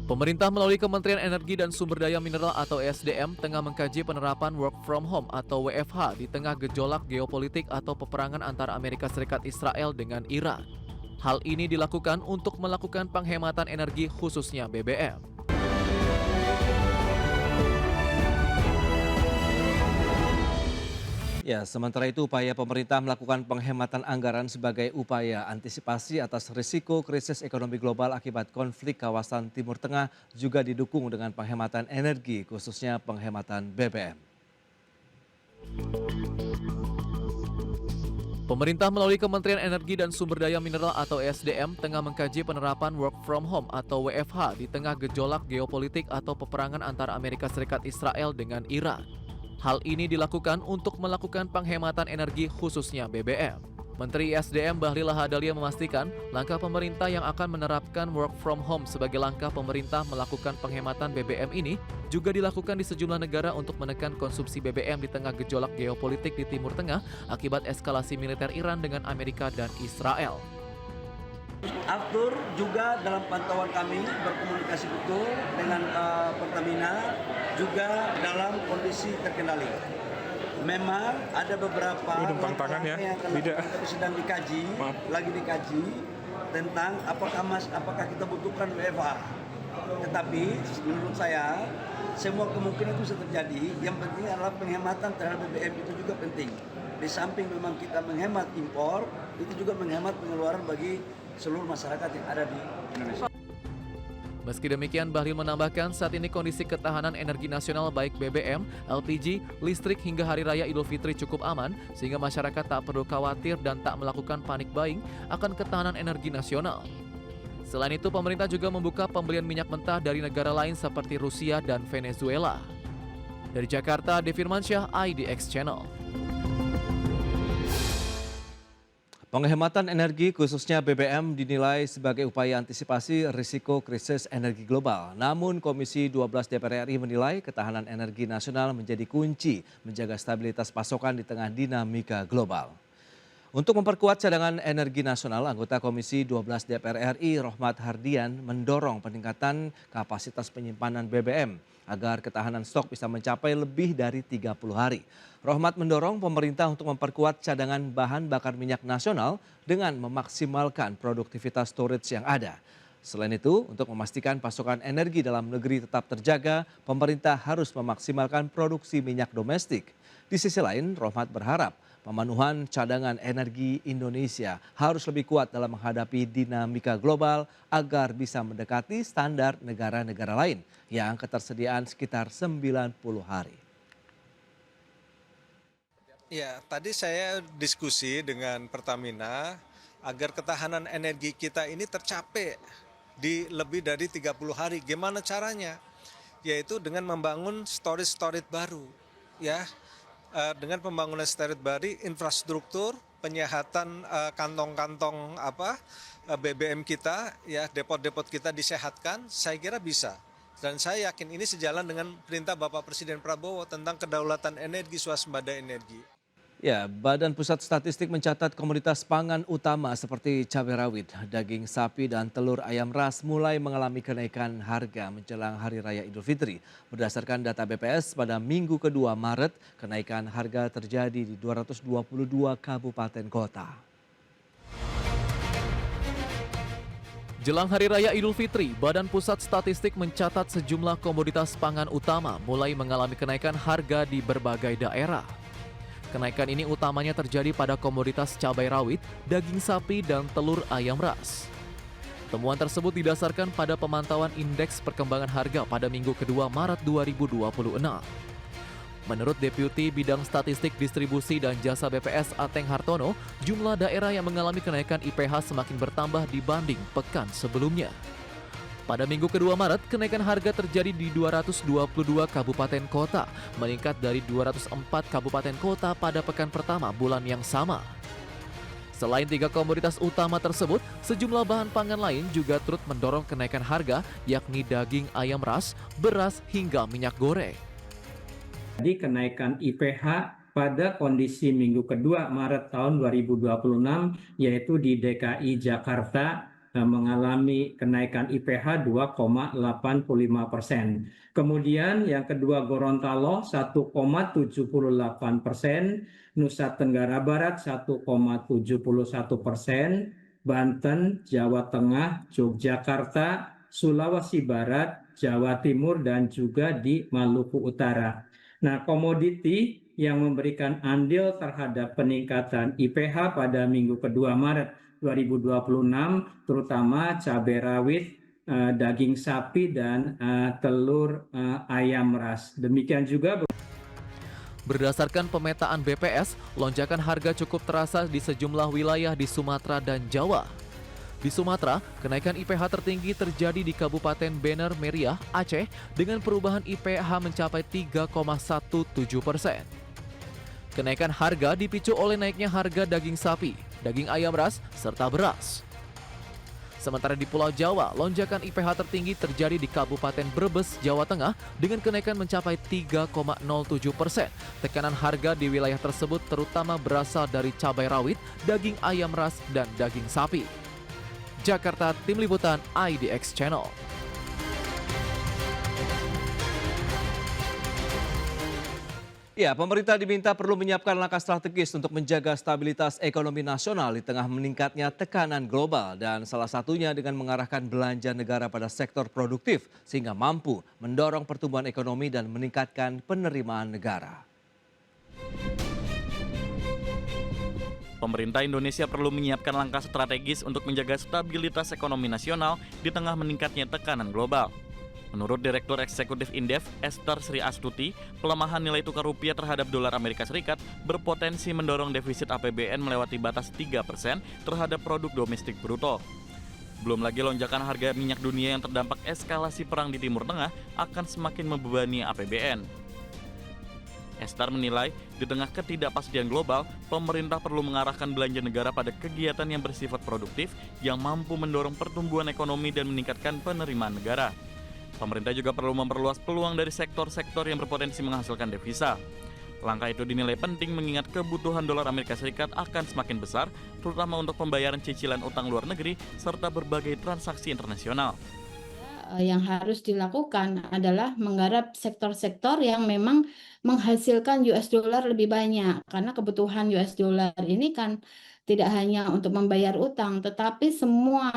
Pemerintah melalui Kementerian Energi dan Sumber Daya Mineral atau SDM tengah mengkaji penerapan work from home atau WFH di tengah gejolak geopolitik atau peperangan antara Amerika Serikat Israel dengan Iran. Hal ini dilakukan untuk melakukan penghematan energi khususnya BBM. Ya, sementara itu upaya pemerintah melakukan penghematan anggaran sebagai upaya antisipasi atas risiko krisis ekonomi global akibat konflik kawasan Timur Tengah juga didukung dengan penghematan energi, khususnya penghematan BBM. Pemerintah melalui Kementerian Energi dan Sumber Daya Mineral atau SDM tengah mengkaji penerapan work from home atau WFH di tengah gejolak geopolitik atau peperangan antara Amerika Serikat Israel dengan Iran. Hal ini dilakukan untuk melakukan penghematan energi khususnya BBM. Menteri SDM Bahlil Lahadalia memastikan langkah pemerintah yang akan menerapkan work from home sebagai langkah pemerintah melakukan penghematan BBM ini juga dilakukan di sejumlah negara untuk menekan konsumsi BBM di tengah gejolak geopolitik di Timur Tengah akibat eskalasi militer Iran dengan Amerika dan Israel. Aftur juga dalam pantauan kami berkomunikasi betul dengan Pertamina juga dalam kondisi terkendali. Memang ada beberapa tangan ya. yang sedang dikaji, lagi dikaji tentang apakah kita butuhkan WFH. Tetapi menurut saya semua kemungkinan itu bisa terjadi. Yang penting adalah penghematan terhadap BBM itu juga penting. Di samping memang kita menghemat impor, itu juga menghemat pengeluaran bagi seluruh masyarakat yang ada di Indonesia. Meski demikian, Bahlil menambahkan saat ini kondisi ketahanan energi nasional baik BBM, LPG, listrik hingga Hari Raya Idul Fitri cukup aman sehingga masyarakat tak perlu khawatir dan tak melakukan panik buying akan ketahanan energi nasional. Selain itu, pemerintah juga membuka pembelian minyak mentah dari negara lain seperti Rusia dan Venezuela. Dari Jakarta, Devi Firmansyah, IDX Channel. Penghematan energi khususnya BBM dinilai sebagai upaya antisipasi risiko krisis energi global. Namun Komisi 12 DPR RI menilai ketahanan energi nasional menjadi kunci menjaga stabilitas pasokan di tengah dinamika global. Untuk memperkuat cadangan energi nasional, anggota Komisi 12 DPR RI Rohmat Hardian mendorong peningkatan kapasitas penyimpanan BBM agar ketahanan stok bisa mencapai lebih dari 30 hari. Rohmat mendorong pemerintah untuk memperkuat cadangan bahan bakar minyak nasional dengan memaksimalkan produktivitas storage yang ada. Selain itu, untuk memastikan pasokan energi dalam negeri tetap terjaga, pemerintah harus memaksimalkan produksi minyak domestik. Di sisi lain, Rohmat berharap pemenuhan cadangan energi Indonesia harus lebih kuat dalam menghadapi dinamika global agar bisa mendekati standar negara-negara lain yang ketersediaan sekitar 90 hari. Ya, tadi saya diskusi dengan Pertamina agar ketahanan energi kita ini tercapai di lebih dari 30 hari. Gimana caranya? Yaitu dengan membangun storage baru, ya. Dengan pembangunan storage baru, infrastruktur, penyehatan kantong-kantong BBM kita, ya, depot-depot kita disehatkan, saya kira bisa. Dan saya yakin ini sejalan dengan perintah Bapak Presiden Prabowo tentang kedaulatan energi, swasembada energi. Ya, Badan Pusat Statistik mencatat komoditas pangan utama seperti cabai rawit, daging sapi dan telur ayam ras mulai mengalami kenaikan harga menjelang Hari Raya Idul Fitri. Berdasarkan data BPS pada minggu kedua Maret, kenaikan harga terjadi di 222 kabupaten kota. Jelang Hari Raya Idul Fitri, Badan Pusat Statistik mencatat sejumlah komoditas pangan utama mulai mengalami kenaikan harga di berbagai daerah. Kenaikan ini utamanya terjadi pada komoditas cabai rawit, daging sapi, dan telur ayam ras. Temuan tersebut didasarkan pada pemantauan indeks perkembangan harga pada minggu kedua Maret 2026. Menurut Deputi Bidang Statistik Distribusi dan Jasa BPS Ateng Hartono, jumlah daerah yang mengalami kenaikan IPH semakin bertambah dibanding pekan sebelumnya. Pada minggu kedua Maret, kenaikan harga terjadi di 222 kabupaten kota, meningkat dari 204 kabupaten kota pada pekan pertama bulan yang sama. Selain tiga komoditas utama tersebut, sejumlah bahan pangan lain juga turut mendorong kenaikan harga, yakni daging ayam ras, beras, hingga minyak goreng. Jadi kenaikan IPH pada kondisi minggu kedua Maret tahun 2026 yaitu di DKI Jakarta mengalami kenaikan IPH 2,85%. Kemudian yang kedua Gorontalo 1,78%, Nusa Tenggara Barat 1,71%, Banten, Jawa Tengah, Yogyakarta, Sulawesi Barat, Jawa Timur, dan juga di Maluku Utara. Nah, komoditi yang memberikan andil terhadap peningkatan IPH pada minggu kedua Maret 2026, terutama cabai rawit, daging sapi, dan telur ayam ras. Demikian juga Berdasarkan pemetaan BPS, lonjakan harga cukup terasa di sejumlah wilayah di Sumatera dan Jawa. Di Sumatera, kenaikan IPH tertinggi terjadi di Kabupaten Bener Meriah, Aceh, dengan perubahan IPH mencapai 3,17%. Kenaikan harga dipicu oleh naiknya harga daging sapi, daging ayam ras, serta beras. Sementara di Pulau Jawa, lonjakan IPH tertinggi terjadi di Kabupaten Brebes, Jawa Tengah dengan kenaikan mencapai 3,07%. Tekanan harga di wilayah tersebut terutama berasal dari cabai rawit, daging ayam ras, dan daging sapi. Jakarta, Tim Liputan IDX Channel. Ya, pemerintah diminta perlu menyiapkan langkah strategis untuk menjaga stabilitas ekonomi nasional di tengah meningkatnya tekanan global dan salah satunya dengan mengarahkan belanja negara pada sektor produktif sehingga mampu mendorong pertumbuhan ekonomi dan meningkatkan penerimaan negara. Pemerintah Indonesia perlu menyiapkan langkah strategis untuk menjaga stabilitas ekonomi nasional di tengah meningkatnya tekanan global. Menurut Direktur Eksekutif Indef, Esther Sri Astuti, pelemahan nilai tukar rupiah terhadap dolar Amerika Serikat berpotensi mendorong defisit APBN melewati batas 3% terhadap produk domestik bruto. Belum lagi lonjakan harga minyak dunia yang terdampak eskalasi perang di Timur Tengah akan semakin membebani APBN. Esther menilai, di tengah ketidakpastian global, pemerintah perlu mengarahkan belanja negara pada kegiatan yang bersifat produktif yang mampu mendorong pertumbuhan ekonomi dan meningkatkan penerimaan negara. Pemerintah juga perlu memperluas peluang dari sektor-sektor yang berpotensi menghasilkan devisa. Langkah itu dinilai penting mengingat kebutuhan dolar Amerika Serikat akan semakin besar, terutama untuk pembayaran cicilan utang luar negeri serta berbagai transaksi internasional. Yang harus dilakukan adalah menggarap sektor-sektor yang memang menghasilkan US dollar lebih banyak, karena kebutuhan US dollar ini kan tidak hanya untuk membayar utang, tetapi semua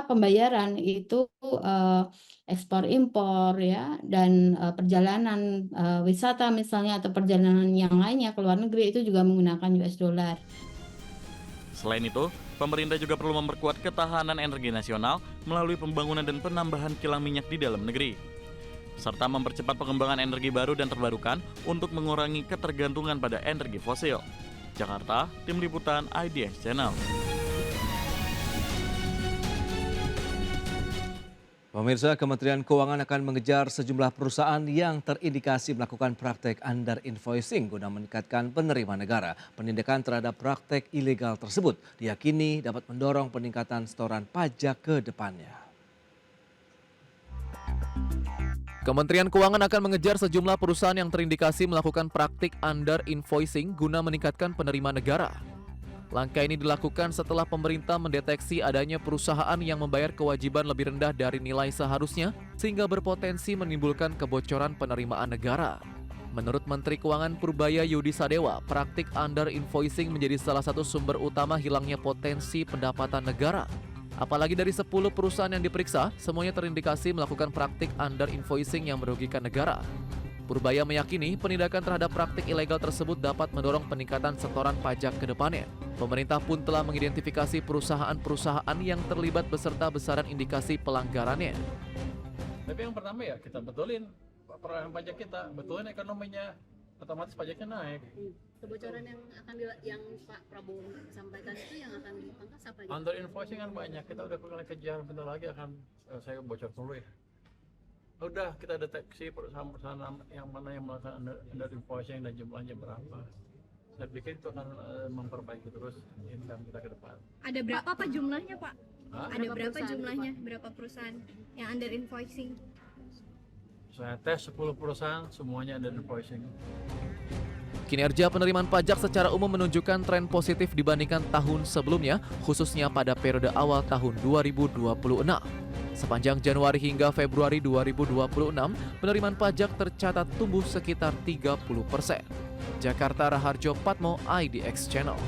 pembayaran itu ekspor impor ya, dan perjalanan wisata misalnya atau perjalanan yang lainnya ke luar negeri itu juga menggunakan US dollar. Selain itu, pemerintah juga perlu memperkuat ketahanan energi nasional melalui pembangunan dan penambahan kilang minyak di dalam negeri, serta mempercepat pengembangan energi baru dan terbarukan untuk mengurangi ketergantungan pada energi fosil. Jakarta, Tim Liputan IDX Channel. Pemirsa, Kementerian Keuangan akan mengejar sejumlah perusahaan yang terindikasi melakukan praktek under invoicing guna meningkatkan penerimaan negara. Penindakan terhadap praktek ilegal tersebut diyakini dapat mendorong peningkatan setoran pajak ke depannya. Kementerian Keuangan akan mengejar sejumlah perusahaan yang terindikasi melakukan praktik under invoicing guna meningkatkan penerimaan negara. Langkah ini dilakukan setelah pemerintah mendeteksi adanya perusahaan yang membayar kewajiban lebih rendah dari nilai seharusnya sehingga berpotensi menimbulkan kebocoran penerimaan negara. Menurut Menteri Keuangan Purbaya Yudi Sadewa, praktik under invoicing menjadi salah satu sumber utama hilangnya potensi pendapatan negara. Apalagi dari 10 perusahaan yang diperiksa, semuanya terindikasi melakukan praktik under invoicing yang merugikan negara. Purbaya meyakini penindakan terhadap praktik ilegal tersebut dapat mendorong peningkatan setoran pajak ke depannya. Pemerintah pun telah mengidentifikasi perusahaan-perusahaan yang terlibat beserta besaran indikasi pelanggarannya. Tapi yang pertama ya kita betulin perolehan pajak kita, betulin ekonominya, otomatis pajaknya naik. Kebocoran yang Pak Prabowo sampaikan itu yang akan dipangkas apa aja? Under invoicing kan banyak, kita udah mulai kejar, bentar lagi akan saya bocor dulu ya. Udah kita deteksi perusahaan-perusahaan yang mana yang melakukan under invoicing dan jumlahnya berapa. Saya pikir itu akan memperbaiki terus income kita ke depan. Ada berapa Pak jumlahnya Pak? Hah? Ada berapa jumlahnya? Berapa perusahaan yang under invoicing? Saya tes 10 perusahaan, semuanya under invoicing. Kinerja penerimaan pajak secara umum menunjukkan tren positif dibandingkan tahun sebelumnya, khususnya pada periode awal tahun 2026. Sepanjang Januari hingga Februari 2026, penerimaan pajak tercatat tumbuh sekitar 30%. Jakarta, Raharjo Patmo, IDX Channel.